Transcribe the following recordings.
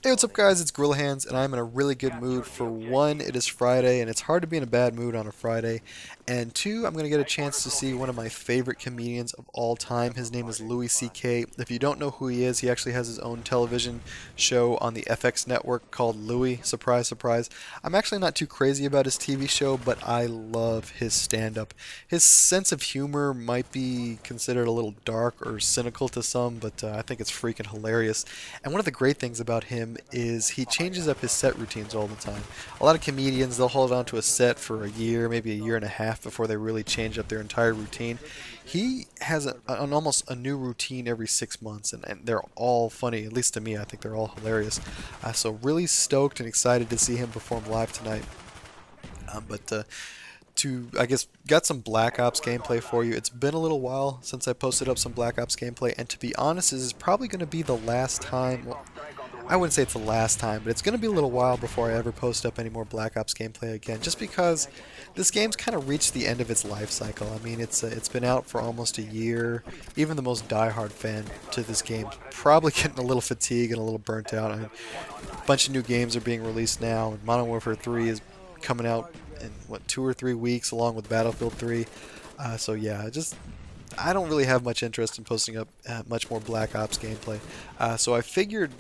Hey, what's up, guys? It's Gorilla Hands, and I'm in a really good mood. For one, it is Friday, and it's hard to be in a bad mood on a Friday. And two, I'm going to get a chance to see one of my favorite comedians of all time. His name is Louis C.K. If you don't know who he is, he actually has his own television show on the FX network called Louis. Surprise, surprise. I'm actually not too crazy about his TV show, but I love his stand-up. His sense of humor might be considered a little dark or cynical to some, but I think it's freaking hilarious. And one of the great things about him is he changes up his set routines all the time. A lot of comedians, they'll hold on to a set for a year, maybe a year and a half before they really change up their entire routine. He has an almost a new routine every 6 months, and they're all funny, at least to me. I think they're all hilarious. So really stoked and excited to see him perform live tonight. But I guess, got some Black Ops gameplay for you. It's been a little while since I posted up some Black Ops gameplay, and to be honest, this is probably going to be the last time. Well, I wouldn't say it's the last time, but it's going to be a little while before I ever post up any more Black Ops gameplay again, just because this game's kind of reached the end of its life cycle. I mean, it's been out for almost a year. Even the most diehard fan to this game probably getting a little fatigued and a little burnt out. I mean, a bunch of new games are being released now, and Modern Warfare 3 is coming out in what, 2 or 3 weeks, along with Battlefield 3. So yeah, just I don't really have much interest in posting up much more Black Ops gameplay. So I figured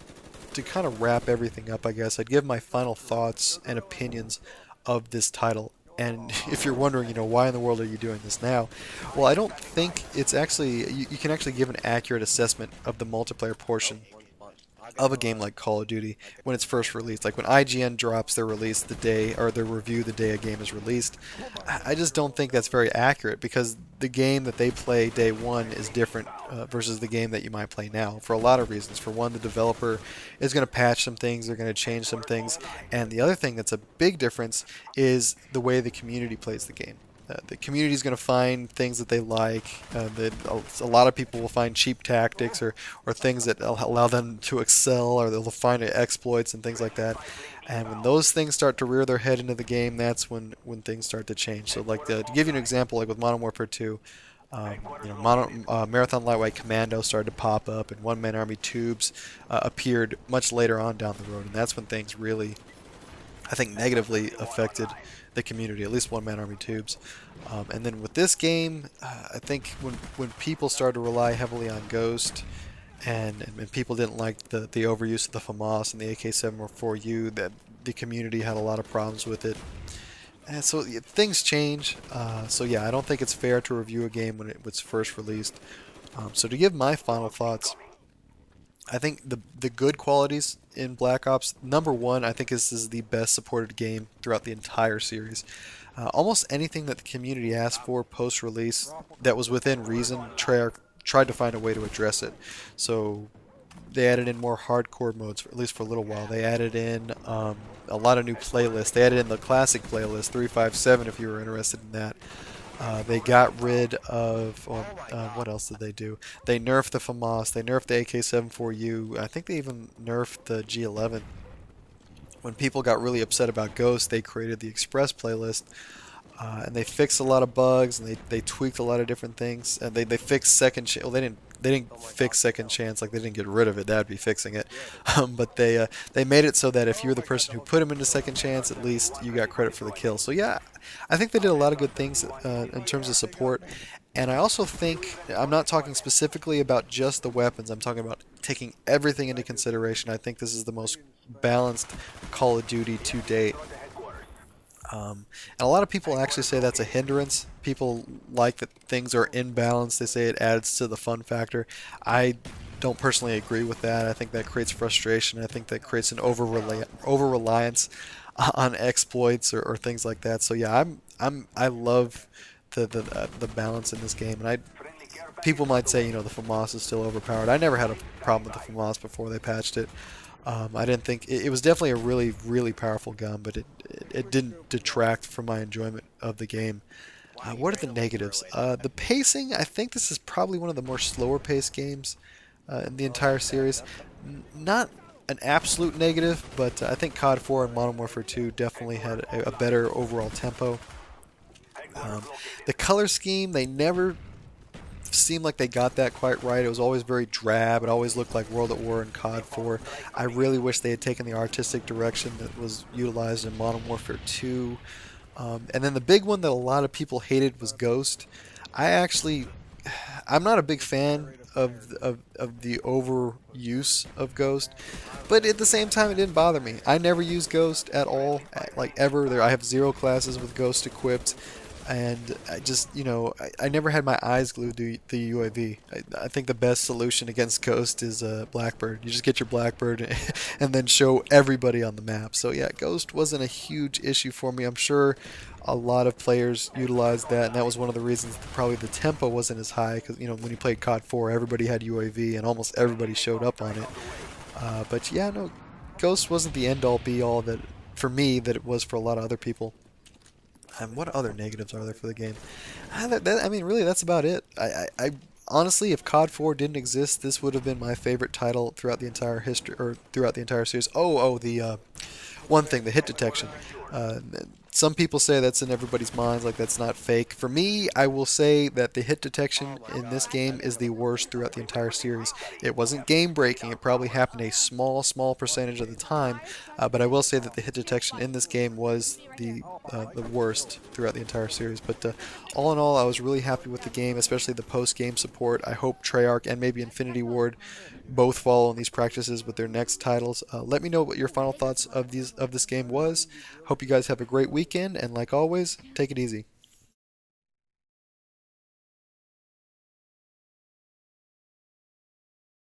to kind of wrap everything up, I guess I'd give my final thoughts and opinions of this title. And if you're wondering, why in the world are you doing this now? Well, I don't think it's actually you can actually give an accurate assessment of the multiplayer portion of a game like Call of Duty when it's first released. Like when IGN drops their release the day, or their review the day a game is released, I just don't think that's very accurate, because the game that they play day one is different versus the game that you might play now, for a lot of reasons. For one, the developer is going to patch some things, they're going to change some things, and the other thing that's a big difference is the way the community plays the game. The community is going to find things that they like. A lot of people will find cheap tactics, or things that allow them to excel, or they'll find exploits and things like that. And when those things start to rear their head into the game, that's when things start to change. So, like to give you an example, like with Modern Warfare 2, Marathon Lightweight Commando started to pop up, and One Man Army Tubes appeared much later on down the road, and that's when things really, I think, negatively affected the community, at least One Man Army Tubes. And then with this game, I think when people started to rely heavily on Ghost, and people didn't like the overuse of the FAMAS and the AK-74U, that the community had a lot of problems with it. And so things change. So yeah, I don't think it's fair to review a game when it was first released. So to give my final thoughts, I think the good qualities in Black Ops, number one, I think this is the best supported game throughout the entire series. Almost anything that the community asked for post-release that was within reason, Treyarch tried to find a way to address it. So they added in more hardcore modes, at least for a little while. They added in a lot of new playlists. They added in the classic playlist, 357, if you were interested in that. They got rid of, what else did they do? They nerfed the FAMAS, they nerfed the AK-74U, I think they even nerfed the G11. When people got really upset about Ghost, they created the Express playlist, and they fixed a lot of bugs, and they tweaked a lot of different things. And they fixed second chance. Well, they didn't fix second chance, like they didn't get rid of it. That'd be fixing it. But they made it so that if you're the person who put him into second chance, at least you got credit for the kill. So yeah, I think they did a lot of good things in terms of support. And I also think, I'm not talking specifically about just the weapons, I'm talking about taking everything into consideration. I think this is the most balanced Call of Duty to date. And a lot of people actually say that's a hindrance. People like that things are imbalanced. They say it adds to the fun factor. I don't personally agree with that. I think that creates frustration. I think that creates an over reliance on exploits, or things like that. So yeah, I love the balance in this game. And people might say, the FAMAS is still overpowered. I never had a problem with the FAMAS before they patched it. I didn't think it was definitely a really, really powerful gun, but it didn't detract from my enjoyment of the game. What are the negatives? The pacing, I think this is probably one of the more slower paced games in the entire series. Not an absolute negative, but I think COD 4 and Modern Warfare 2 definitely had a better overall tempo. The color scheme, they never seemed like they got that quite right. It was always very drab. It always looked like World at War and COD 4. I really wish they had taken the artistic direction that was utilized in Modern Warfare 2. And then the big one that a lot of people hated was Ghost. I actually, I'm not a big fan of the overuse of Ghost, but at the same time, it didn't bother me. I never use Ghost at all, like ever. There, I have 0 classes with Ghost equipped, and I just, I never had my eyes glued to the UAV. I think the best solution against Ghost is Blackbird. You just get your Blackbird and then show everybody on the map. So yeah, Ghost wasn't a huge issue for me. I'm sure a lot of players utilized that, and that was one of the reasons that probably the tempo wasn't as high, because when you played COD 4, everybody had UAV and almost everybody showed up on it. But yeah, no, Ghost wasn't the end all be all that for me that it was for a lot of other people. And what other negatives are there for the game? I mean, really, that's about it. I honestly, if COD 4 didn't exist, this would have been my favorite title throughout the entire history, or throughout the entire series. The one thing, the hit detection. Uh, some people say that's in everybody's minds, like that's not fake. For me, I will say that the hit detection in this game is the worst throughout the entire series. It wasn't game breaking. It probably happened a small percentage of the time, but I will say that the hit detection in this game was the worst throughout the entire series. But all in all, I was really happy with the game, especially the post-game support. I hope Treyarch and maybe Infinity Ward both follow in these practices with their next titles. Let me know what your final thoughts of this game was. Hope you guys have a great weekend, and like always, take it easy.